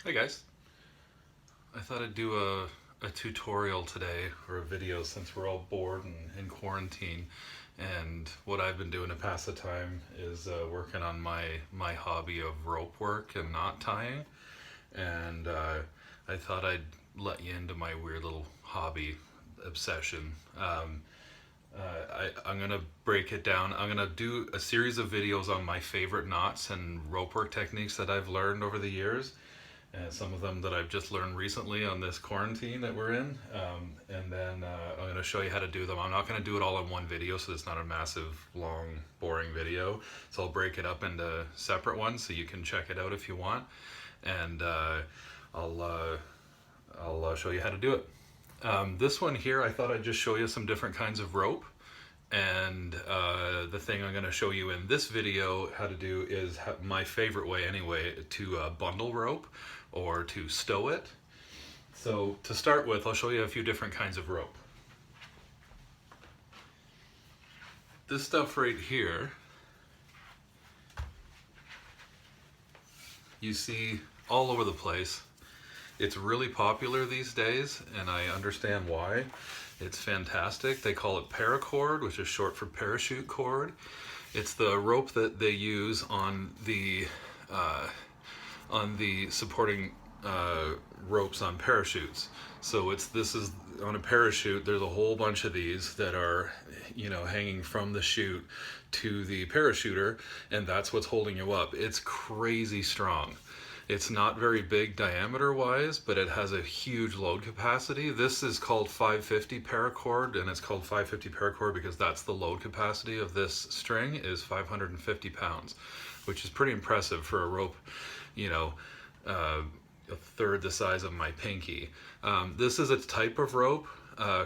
Hey guys, I thought I'd do a tutorial today, or a video, since we're all bored and in quarantine. And what I've been doing to pass the time is working on my hobby of rope work and knot tying. And I thought I'd let you into my weird little hobby obsession. I'm gonna break it down. I'm gonna do a series of videos on my favorite knots and rope work techniques that I've learned over the years, and some of them that I've just learned recently on this quarantine that we're in. And then I'm going to show you how to do them. I'm not going to do it all in one video, so it's not a massive, long, boring video. So I'll break it up into separate ones so you can check it out if you want. And I'll show you how to do it. This one here, I thought I'd just show you some different kinds of rope. And the thing I'm going to show you in this video how to do is my favorite way anyway to bundle rope or to stow it. So to start with, I'll show you a few different kinds of rope. This stuff right here, you see all over the place. It's really popular these days, and I understand why. It's fantastic. They call it paracord, which is short for parachute cord. It's the rope that they use on the supporting ropes on parachutes. So this is on a parachute. There's a whole bunch of these that are, hanging from the chute to the parachuter, and that's what's holding you up. It's crazy strong. It's not very big diameter wise, but it has a huge load capacity. This is called 550 paracord, and it's called 550 paracord because that's the load capacity of this string, is 550 pounds, which is pretty impressive for a rope, a third the size of my pinky. This is a type of rope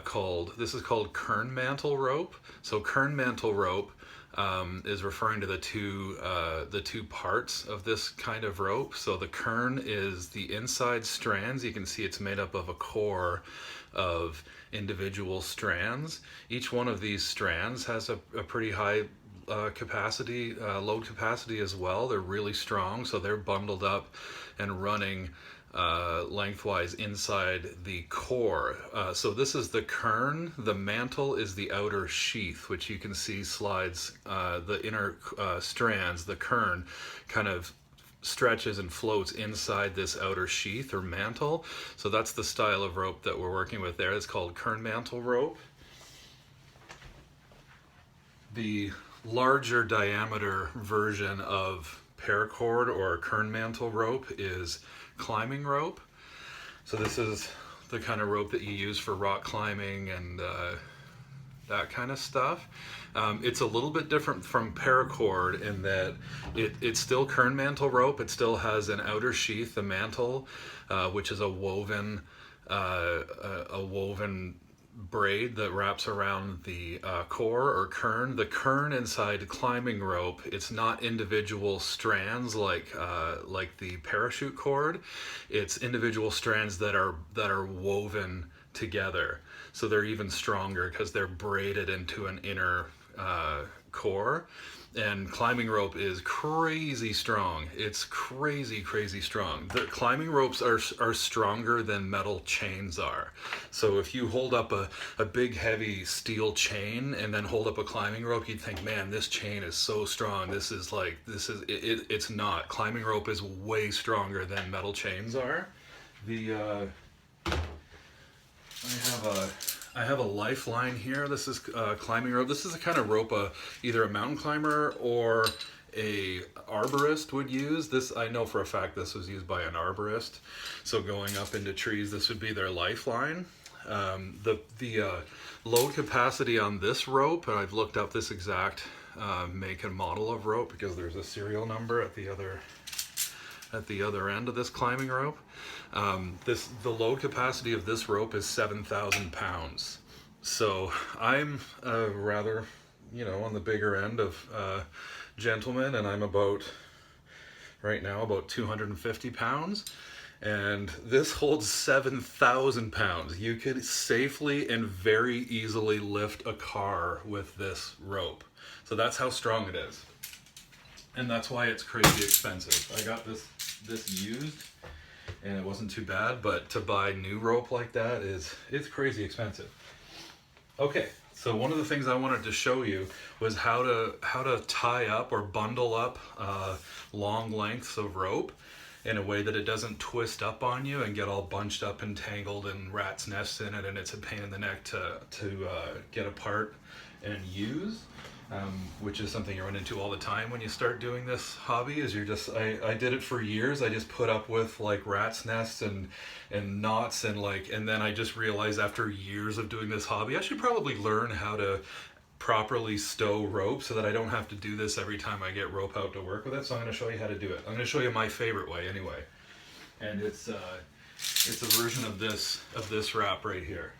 called kern mantle rope. So kern mantle rope is referring to the two parts of this kind of rope. So the kern is the inside strands. You can see it's made up of a core of individual strands. Each one of these strands has a pretty high load capacity as well. They're really strong, so they're bundled up and running lengthwise inside the core. So this is the kern. The mantle is the outer sheath, which you can see slides the inner strands. The kern kind of stretches and floats inside this outer sheath or mantle. So that's the style of rope that we're working with there. It's called kern mantle rope. The larger diameter version of paracord or kern mantle rope is climbing rope. So this is the kind of rope that you use for rock climbing and that kind of stuff. It's a little bit different from paracord in that it's still kern mantle rope. It still has an outer sheath, the mantle, which is a woven braid that wraps around the core or kern. The kern inside climbing rope, it's not individual strands like the parachute cord. It's individual strands that are woven together. So they're even stronger because they're braided into an inner core. And climbing rope is crazy strong. It's crazy strong. The climbing ropes are stronger than metal chains are. So if you hold up a big heavy steel chain and then hold up a climbing rope, you'd think, man, this chain is so strong. It's not. Climbing rope is way stronger than metal chains are. I have a lifeline here. This is climbing rope. This is the kind of rope either a mountain climber or a arborist would use. This, I know for a fact this was used by an arborist. So going up into trees, this would be their lifeline. The load capacity on this rope, and I've looked up this exact make and model of rope because there's a serial number at the other end of this climbing rope. The load capacity of this rope is 7,000 pounds. So I'm rather, on the bigger end of gentleman, and I'm right now about 250 pounds. And this holds 7,000 pounds. You could safely and very easily lift a car with this rope. So that's how strong it is. And that's why it's crazy expensive. I got this used and it wasn't too bad, but to buy new rope like that it's crazy expensive. Okay, so one of the things I wanted to show you was how to tie up or bundle up long lengths of rope in a way that it doesn't twist up on you and get all bunched up and tangled and rat's nests in it, and it's a pain in the neck to get apart and use. Which is something you run into all the time when you start doing this hobby. Is you're just I did it for years. I just put up with like rat's nests and knots and then I just realized after years of doing this hobby, I should probably learn how to properly stow rope so that I don't have to do this every time I get rope out to work with it. So I'm going to show you how to do it. I'm going to show you my favorite way anyway, and it's a version of this wrap right here.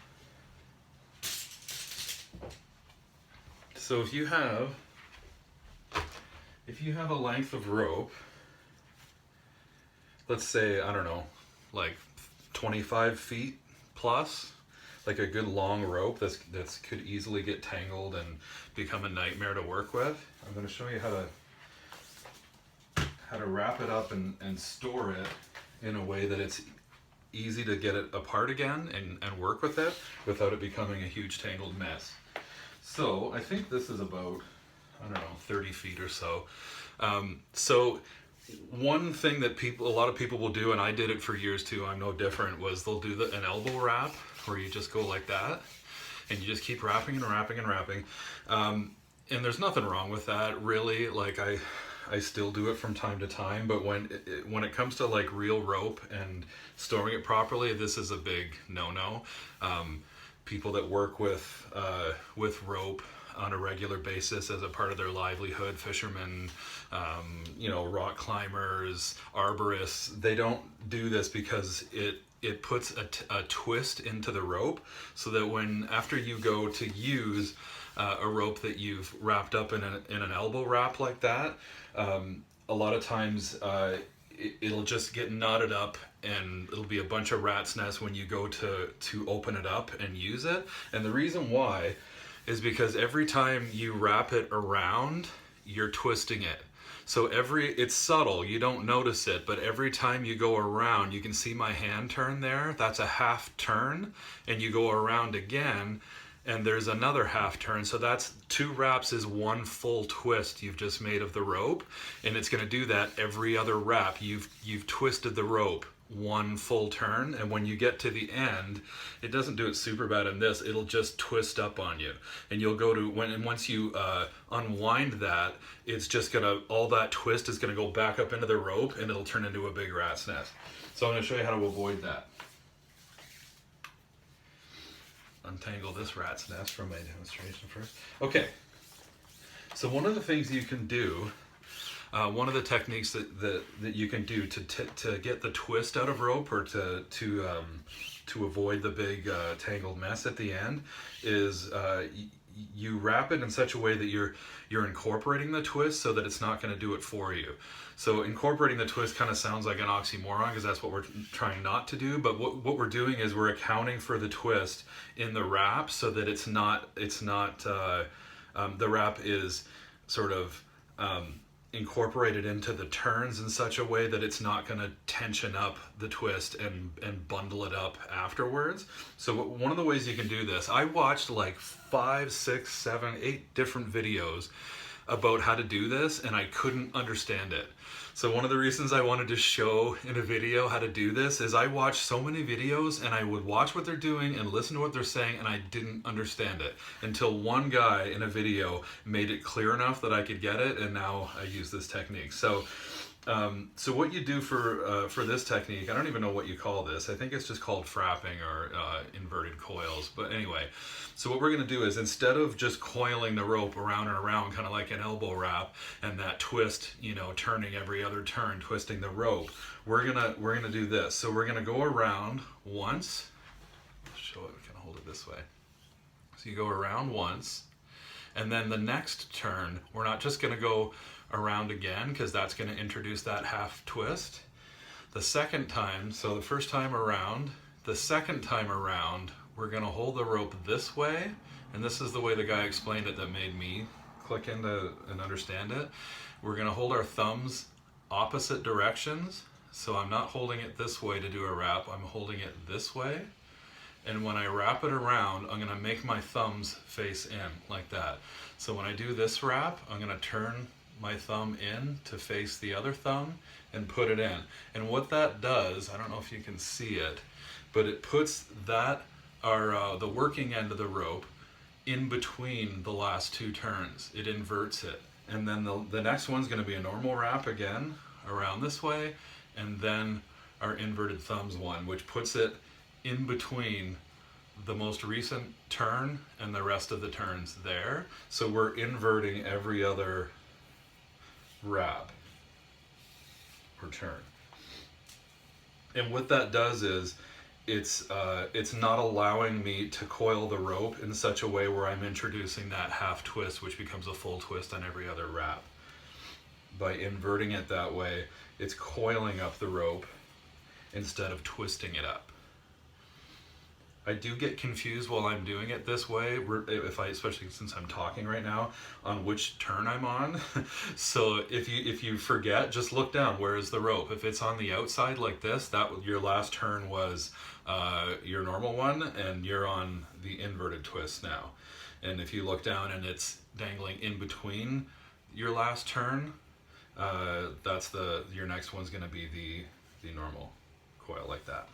So if you have a length of rope, let's say, I don't know, like 25 feet plus, like a good long rope that's could easily get tangled and become a nightmare to work with. I'm going to show you how to wrap it up and store it in a way that it's easy to get it apart again and work with it without it becoming a huge tangled mess. So I think this is about, I don't know, 30 feet or so. So one thing that a lot of people will do, and I did it for years too, I'm no different, was they'll do an elbow wrap where you just go like that and you just keep wrapping and wrapping and wrapping. And there's nothing wrong with that really. Like I still do it from time to time, but when it comes to like real rope and storing it properly, this is a big no-no. People that work with rope on a regular basis as a part of their livelihood, fishermen, rock climbers, arborists, they don't do this because it puts a twist into the rope, so that after you go to use a rope that you've wrapped up in an elbow wrap like that, a lot of times it'll just get knotted up and it'll be a bunch of rat's nests when you go to open it up and use it. And the reason why is because every time you wrap it around, you're twisting it. So it's subtle, you don't notice it, but every time you go around, you can see my hand turn there, that's a half turn, and you go around again, and there's another half turn. So that's 2 wraps is 1 full twist you've just made of the rope, and it's going to do that every other wrap. You've twisted the rope 1 full turn, and when you get to the end, it doesn't do it super bad in this, it'll just twist up on you, and you'll go to once you unwind that, it's just all that twist is gonna go back up into the rope and it'll turn into a big rat's nest. So I'm going to show you how to avoid that. Untangle this rat's nest from my demonstration first. Okay, so one of the things you can do, one of the techniques that you can do to get the twist out of rope, or to avoid the big tangled mess at the end, is you wrap it in such a way that you're incorporating the twist so that it's not going to do it for you. So incorporating the twist kind of sounds like an oxymoron because that's what we're trying not to do, but what we're doing is we're accounting for the twist in the wrap so that it's not the wrap is sort of incorporated into the turns in such a way that it's not going to tension up the twist and bundle it up afterwards. So one of the ways you can do this, I watched like 5, 6, 7, 8 different videos about how to do this, and I couldn't understand it. So one of the reasons I wanted to show in a video how to do this is I watched so many videos and I would watch what they're doing and listen to what they're saying, and I didn't understand it until one guy in a video made it clear enough that I could get it, and now I use this technique. So what you do for this technique, I don't even know what you call this. I think it's just called frapping or inverted coils. But anyway, so what we're going to do is, instead of just coiling the rope around and around, kind of like an elbow wrap, and that twist, turning every other turn, twisting the rope, we're gonna do this. So we're gonna go around once. I'll show it. We can hold it this way. So you go around once, and then the next turn, we're not just gonna go around again, because that's going to introduce that half twist. The second time, so the first time around, the second time around, we're going to hold the rope this way, and this is the way the guy explained it that made me click into and understand it. We're going to hold our thumbs opposite directions, So I'm not holding it this way to do a wrap, I'm holding it this way. And when I wrap it around, I'm gonna make my thumbs face in like that. So when I do this wrap, I'm gonna turn my thumb in to face the other thumb and put it in. And what that does, I don't know if you can see it, but it puts that, the working end of the rope in between the last two turns. It inverts it. And then the next one's gonna be a normal wrap again, around this way, and then our inverted thumbs one, which puts it in between the most recent turn and the rest of the turns there. So we're inverting every other wrap or turn. And what that does is it's not allowing me to coil the rope in such a way where I'm introducing that half twist, which becomes a full twist on every other wrap. By inverting it that way, it's coiling up the rope instead of twisting it up. I do get confused while I'm doing it this way, especially since I'm talking right now, on which turn I'm on. So if you forget, just look down. Where is the rope? If it's on the outside like this, your last turn was your normal one, and you're on the inverted twist now. And if you look down and it's dangling in between your last turn, your next one's going to be the normal coil like that.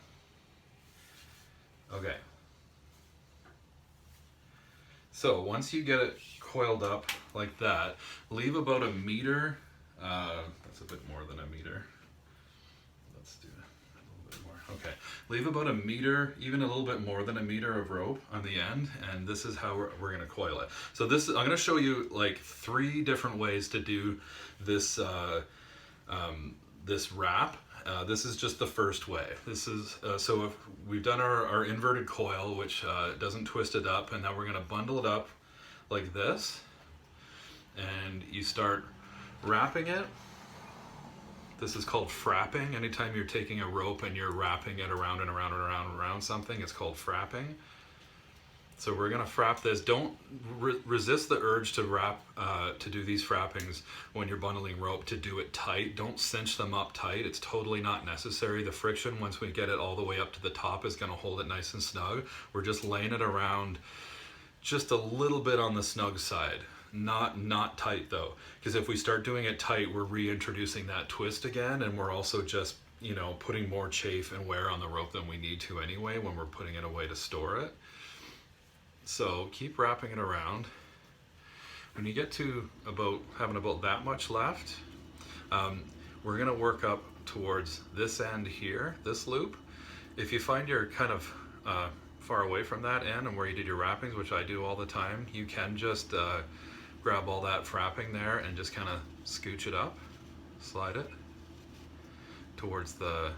Okay, so once you get it coiled up like that, leave about a meter, that's a bit more than a meter, let's do a little bit more, okay. Leave about a meter, even a little bit more than a meter of rope on the end, and this is how we're gonna coil it. So I'm gonna show you like 3 different ways to do this, this wrap. This is just the first way. This is so if we've done our inverted coil, which doesn't twist it up, and now we're going to bundle it up like this, and you start wrapping it. This is called frapping. Anytime you're taking a rope and you're wrapping it around and around and around and around something, it's called frapping. So we're going to frap this. Don't resist the urge to wrap, to do these frappings when you're bundling rope, to do it tight. Don't cinch them up tight. It's totally not necessary. The friction, once we get it all the way up to the top, is going to hold it nice and snug. We're just laying it around just a little bit on the snug side. Not tight though, because if we start doing it tight, we're reintroducing that twist again, and we're also just, putting more chafe and wear on the rope than we need to anyway when we're putting it away to store it. So keep wrapping it around. When you get to having about that much left, we're gonna work up towards this end here, this loop. If you find you're kind of far away from that end and where you did your wrappings, which I do all the time, you can just grab all that frapping there and just kind of scooch it up, slide it towards the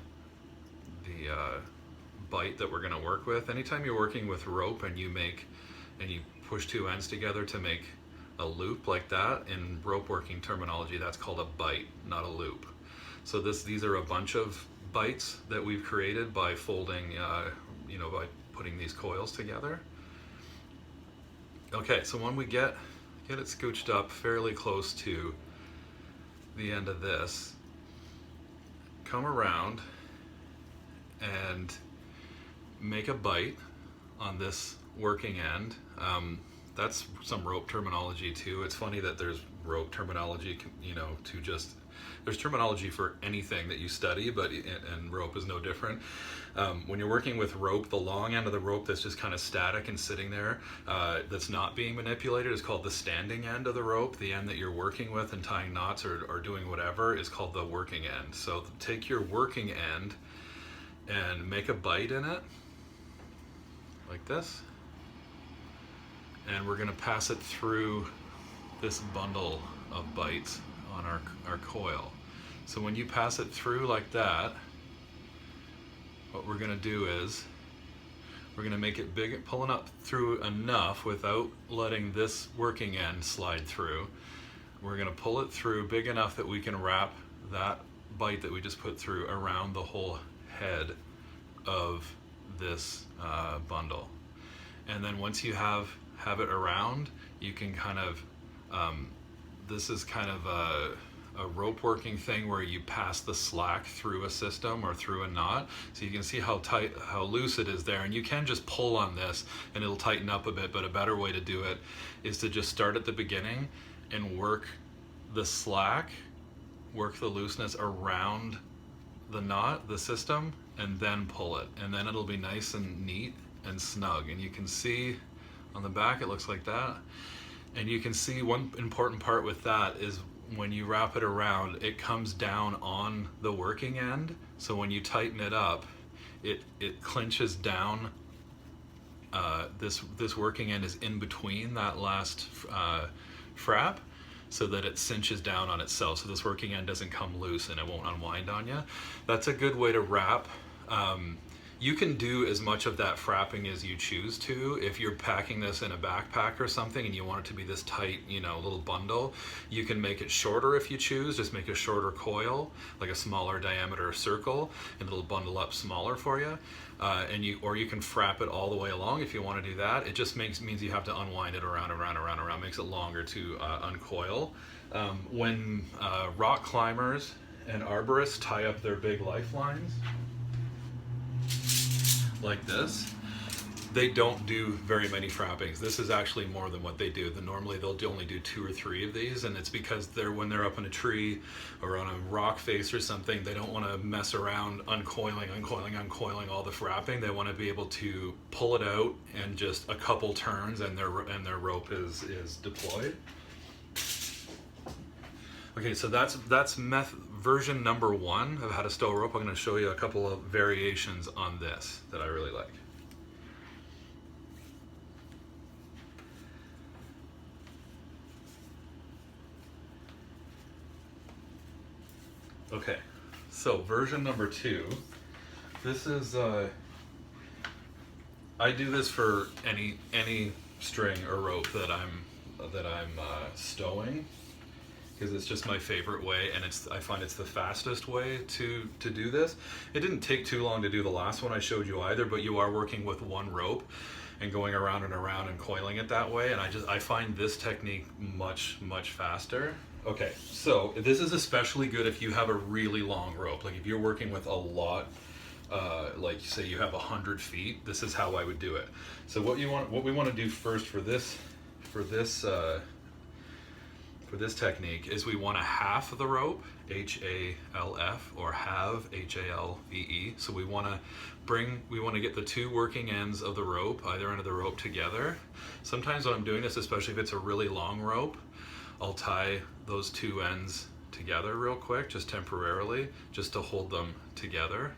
bite that we're gonna work with. Anytime you're working with rope and you push 2 ends together to make a loop like that, in rope working terminology, that's called a bite, not a loop. So these are a bunch of bites that we've created by folding, by putting these coils together. Okay, so when we get it scooched up fairly close to the end of this, come around and make a bite on this working end. That's some rope terminology too. It's funny that there's rope terminology, there's terminology for anything that you study, and rope is no different. When you're working with rope, the long end of the rope that's just kind of static and sitting there, that's not being manipulated, is called the standing end of the rope. The end that you're working with and tying knots or doing whatever is called the working end. So take your working end and make a bite in it, like this. And we're gonna pass it through this bundle of bites on our coil. So when you pass it through like that, what we're gonna do is we're gonna make it big, pulling up through enough without letting this working end slide through. We're gonna pull it through big enough that we can wrap that bite that we just put through around the whole head of this bundle. And then once you have it around, you can kind of, this is kind of a a rope working thing where you pass the slack through a system or through a knot. So you can see how tight, how loose it is there, and you can just pull on this and it'll tighten up a bit, but a better way to do it is to just start at the beginning and work the slack, work the looseness around the knot, the system, and then pull it. And then it'll be nice and neat and snug. And you can see on the back it looks like that. And you can see one important part with that is when you wrap it around, it comes down on the working end. So when you tighten it up, it clinches down. This working end is in between that last frap, so that it cinches down on itself. So this working end doesn't come loose and it won't unwind on you. That's a good way to wrap. You can do as much of that frapping as you choose to. If you're packing this in a backpack or something and you want it to be this tight, you know, little bundle, you can make it shorter if you choose. Just make a shorter coil, like a smaller diameter circle, and it'll bundle up smaller for you. Or you can frap it all the way along if you want to do that. It just means you have to unwind it around, makes it longer to uncoil. When rock climbers and arborists tie up their big lifelines, like this, they don't do very many frappings. This is actually more than what they do. Normally they'll only do 2 or 3 of these, and it's because when they're up in a tree or on a rock face or something, they don't want to mess around uncoiling all the frapping. They want to be able to pull it out and just a couple turns and their rope is deployed. Okay, so that's version number 1 of how to stow rope. I'm going to show you a couple of variations on this that I really like. Okay, so version number 2. This is I do this for any string or rope that I'm stowing, because it's just my favorite way, and I find it's the fastest way to do this. It didn't take too long to do the last one I showed you either, but you are working with one rope and going around and around and coiling it that way, and I find this technique much faster. Okay, so this is especially good if you have a really long rope. Like if you're working with a lot, like say you have 100 feet, this is how I would do it. So what we want to do first for this technique is we want to half the rope, H-A-L-F, or halve, H-A-L-V-E. So we want to get the 2 working ends of the rope, either end of the rope, together. Sometimes when I'm doing this, especially if it's a really long rope, I'll tie those 2 ends together real quick, just temporarily, just to hold them together.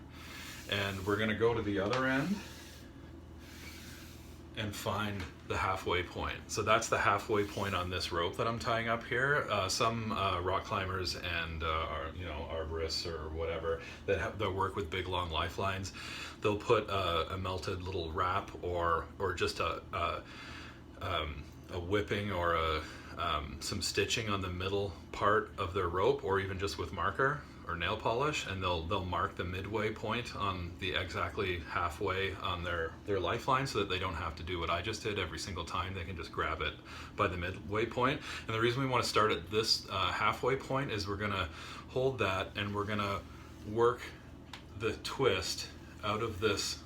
And we're going to go to the other end and find the halfway point. So that's the halfway point on this rope that I'm tying up here. Some rock climbers and arborists or whatever that work with big long lifelines, they'll put a melted little wrap or just a whipping or some stitching on the middle part of their rope, or even just with marker or nail polish, and they'll mark the midway point on the exactly halfway on their lifeline, so that they don't have to do what I just did every single time. They can just grab it by the midway point. And the reason we want to start at this halfway point is we're going to hold that and we're going to work the twist out of this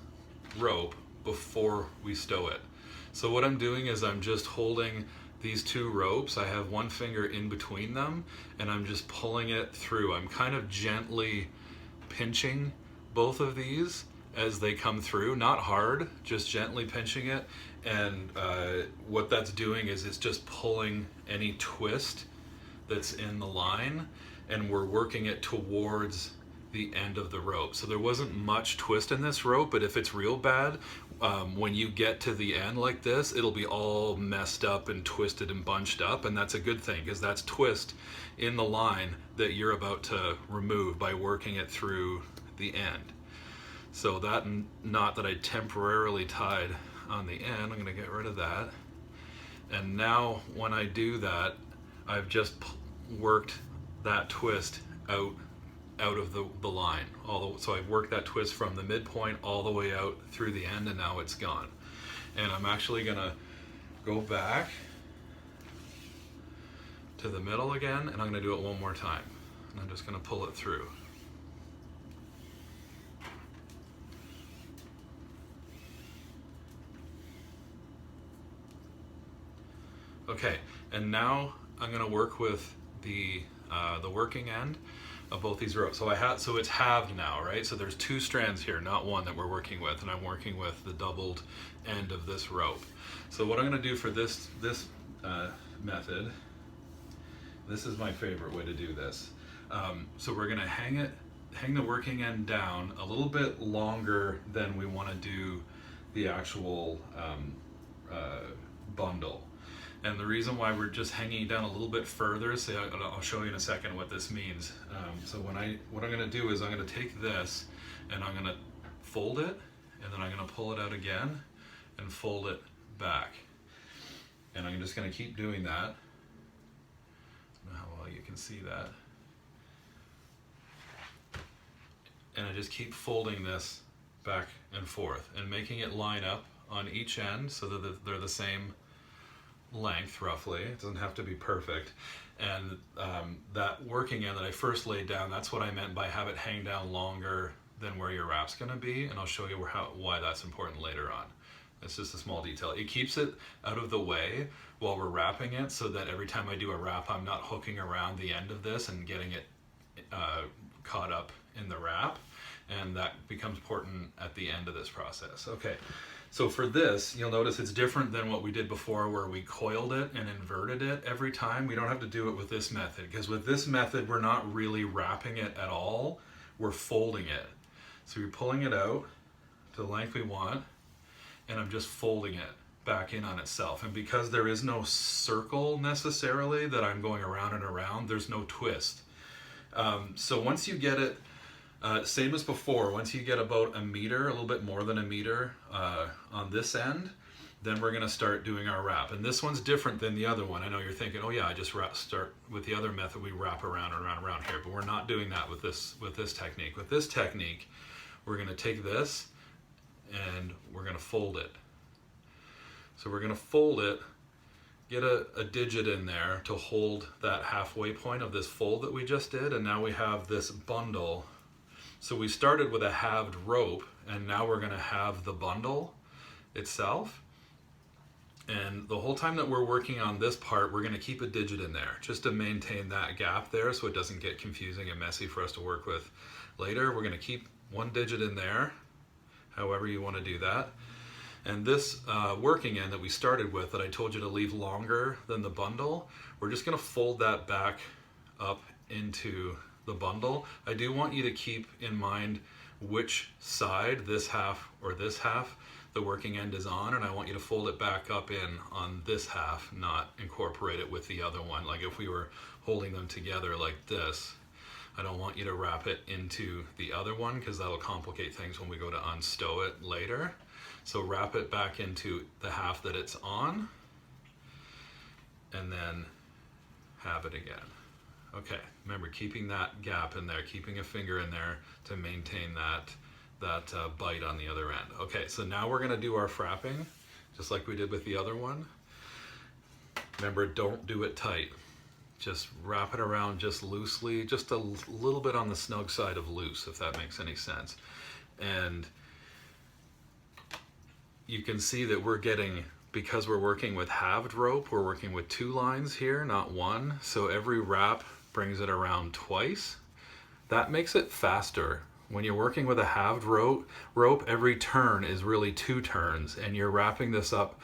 rope before we stow it. So what I'm doing is I'm just holding these 2 ropes. I have one finger in between them and I'm just pulling it through. I'm kind of gently pinching both of these as they come through, not hard, just gently pinching it. And what that's doing is it's just pulling any twist that's in the line, and we're working it towards the end of the rope. So there wasn't much twist in this rope, but if it's real bad, when you get to the end like this, it'll be all messed up and twisted and bunched up, and that's a good thing, because that's twist in the line that you're about to remove by working it through the end. So that knot that I temporarily tied on the end, I'm going to get rid of that. And now when I do that, I've just worked that twist out of the line. So I've worked that twist from the midpoint all the way out through the end, and now it's gone. And I'm actually going to go back to the middle again, and I'm going to do it one more time. and I'm just going to pull it through. Okay, and now I'm going to work with the working end of both these ropes. So it's halved now, right? So there's two strands here, not one, that we're working with, and I'm working with the doubled end of this rope. So what I'm going to do for this method, this is my favorite way to do this. So we're going to hang the working end down a little bit longer than we want to do the actual bundle. And the reason why we're just hanging it down a little bit further, so I'll show you in a second what this means. So what I'm going to do is I'm going to take this and I'm going to fold it, and then I'm going to pull it out again and fold it back. And I'm just going to keep doing that. I don't know how well you can see that. And I just keep folding this back and forth and making it line up on each end so that they're the same length roughly. It doesn't have to be perfect. And that working end that I first laid down, that's what I meant by have it hang down longer than where your wrap's going to be, and I'll show you why that's important later on. It's just a small detail. It keeps it out of the way while we're wrapping it, so that every time I do a wrap, I'm not hooking around the end of this and getting it caught up in the wrap, and that becomes important at the end of this process. Okay. So for this, you'll notice it's different than what we did before where we coiled it and inverted it every time. We don't have to do it with this method, because with this method, we're not really wrapping it at all. We're folding it. So you're pulling it out to the length we want, and I'm just folding it back in on itself. And because there is no circle necessarily that I'm going around and around, there's no twist. So once you get it, same as before, once you get about a meter, a little bit more than a meter on this end, then we're going to start doing our wrap. And this one's different than the other one. I know you're thinking, oh yeah, I just start with the other method, we wrap around and around and around here, but we're not doing that with this technique. With this technique, we're going to take this and we're going to fold it. So we're going to fold it, get a digit in there to hold that halfway point of this fold that we just did, and now we have this bundle. So we started with a halved rope, and now we're going to have the bundle itself. And the whole time that we're working on this part, we're going to keep a digit in there just to maintain that gap there so it doesn't get confusing and messy for us to work with later. We're going to keep one digit in there, however you want to do that. And this working end that we started with, that I told you to leave longer than the bundle, we're just going to fold that back up into the bundle. I do want you to keep in mind which side, this half or this half, the working end is on, and I want you to fold it back up in on this half, not incorporate it with the other one. Like if we were holding them together like this, I don't want you to wrap it into the other one, because that'll complicate things when we go to unstow it later. So wrap it back into the half that it's on, and then have it again. Okay, remember keeping that gap in there, keeping a finger in there to maintain that bite on the other end. Okay, so now we're gonna do our frapping, just like we did with the other one. Remember, don't do it tight. Just wrap it around just loosely, just a little bit on the snug side of loose, if that makes any sense. And you can see that we're getting, because we're working with halved rope, we're working with 2 lines here, not 1. So every wrap brings it around twice. That makes it faster. When you're working with a halved rope, every turn is really 2 turns, and you're wrapping this up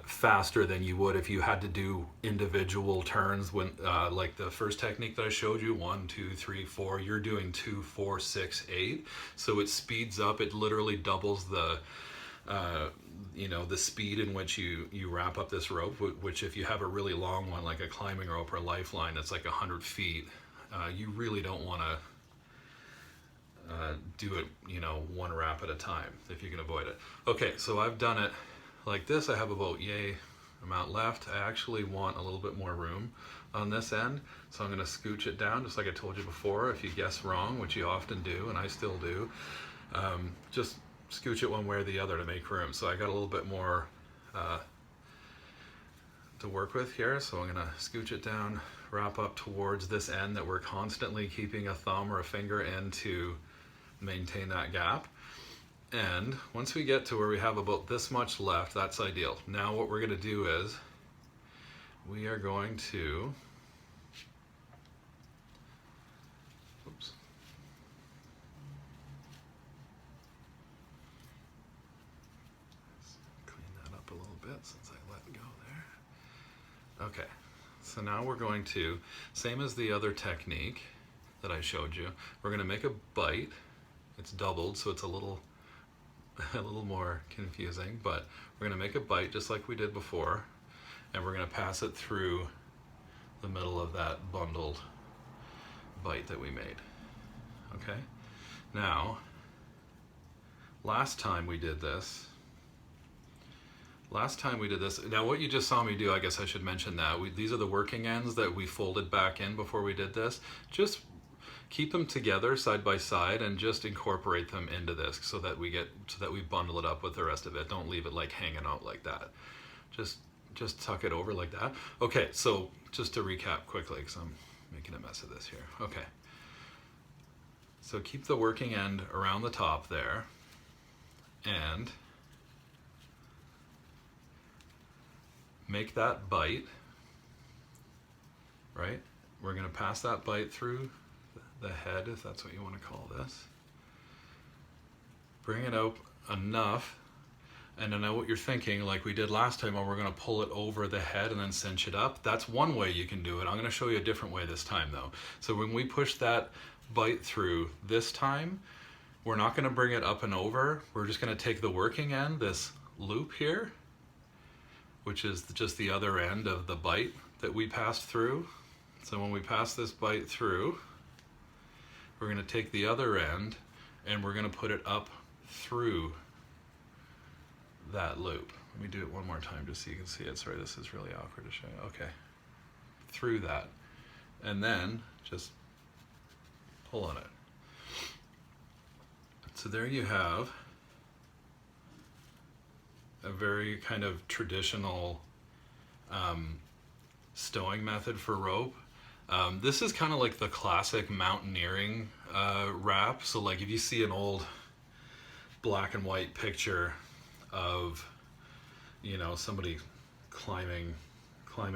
faster than you would if you had to do individual turns. When like the first technique that I showed you, 1, 2, 3, 4, you're doing 2, 4, 6, 8. So it speeds up. It literally doubles the the speed in which you wrap up this rope, which if you have a really long one, like a climbing rope or a lifeline that's like 100 feet, you really don't want to do it, 1 wrap at a time if you can avoid it. Okay, so I've done it like this. I have about yay amount left. I actually want a little bit more room on this end, so I'm going to scooch it down, just like I told you before. If you guess wrong, which you often do, and I still do, just scooch it one way or the other to make room. So I got a little bit more to work with here, so I'm going to scooch it down wrap up towards this end that we're constantly keeping a thumb or a finger in to maintain that gap. And once we get to where we have about this much left, that's ideal. Now what we're going to do is we are going to, oops, clean that up a little bit since I let go there. Okay, so now we're going to, same as the other technique that I showed you, we're going to make a bite. It's doubled, so it's a little more confusing, but we're going to make a bite just like we did before, and we're going to pass it through the middle of that bundled bite that we made. Okay? Now, last time we did this, now what you just saw me do, I guess I should mention that, these are the working ends that we folded back in before we did this. Just keep them together side by side and just incorporate them into this so that we bundle it up with the rest of it. Don't leave it like hanging out like that. Just tuck it over like that. Okay, so just to recap quickly, because I'm making a mess of this here. Okay, so keep the working end around the top there, and make that bite, right? We're going to pass that bite through the head, if that's what you want to call this. Bring it out enough, and I know what you're thinking, like we did last time, where we're going to pull it over the head and then cinch it up. That's one way you can do it. I'm going to show you a different way this time though. So when we push that bite through this time, we're not going to bring it up and over. We're just going to take the working end, this loop here, which is just the other end of the bite that we passed through. So when we pass this bite through, we're going to take the other end and we're going to put it up through that loop. Let me do it one more time just so you can see it. Sorry, this is really awkward to show you. Okay. Through that. And then just pull on it. So there you have a very kind of traditional stowing method for rope. This is kind of like the classic mountaineering wrap. So like if you see an old black and white picture of, you know, somebody climbing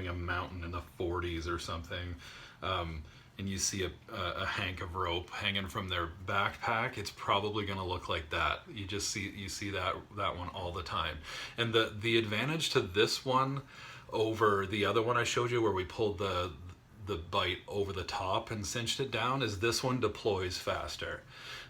a mountain in the 40s or something, and you see a hank of rope hanging from their backpack, it's probably going to look like that. You see that one all the time. And the advantage to this one over the other one I showed you where we pulled the bite over the top and cinched it down is this one deploys faster.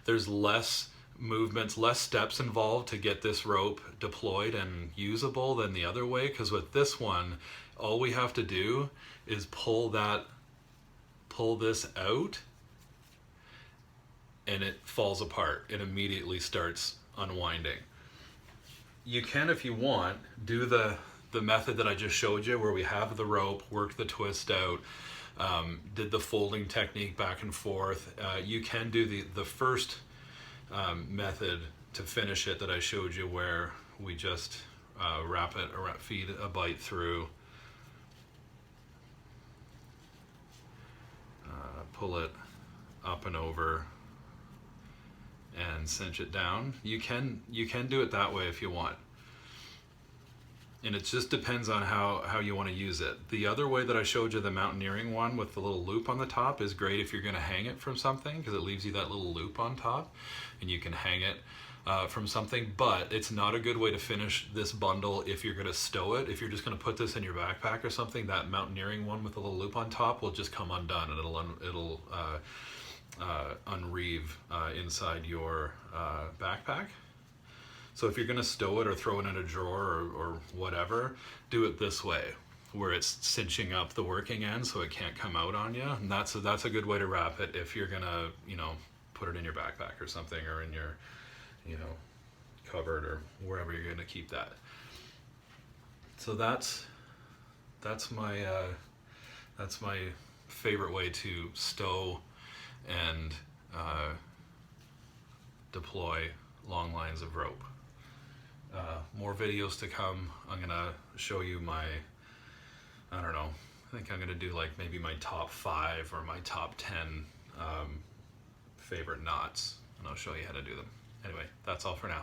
There's less movements, less steps involved to get this rope deployed and usable than the other way, because with this one all we have to do is pull this out and it falls apart. It immediately starts unwinding. You can, if you want, do the method that I just showed you where we have the rope, work the twist out, did the folding technique back and forth. You can do the first method to finish it that I showed you where we just wrap it or feed a bite through, pull it up and over and cinch it down. You can do it that way if you want. And it just depends on how you want to use it. The other way that I showed you, the mountaineering one with the little loop on the top, is great if you're going to hang it from something, because it leaves you that little loop on top and you can hang it from something. But it's not a good way to finish this bundle if you're going to stow it. If you're just going to put this in your backpack or something, that mountaineering one with the little loop on top will just come undone and it'll unreeve inside your backpack. So if you're going to stow it or throw it in a drawer or whatever, do it this way, where it's cinching up the working end so it can't come out on you. And that's a good way to wrap it if you're going to, you know, put it in your backpack or something, or in your, you know, cupboard or wherever you're going to keep that. So that's my favorite way to stow and deploy long lines of rope. More videos to come. I'm gonna show you my, I don't know, I think I'm going to do like maybe my top 5 or my top 10 favorite knots, and I'll show you how to do them. Anyway, that's all for now.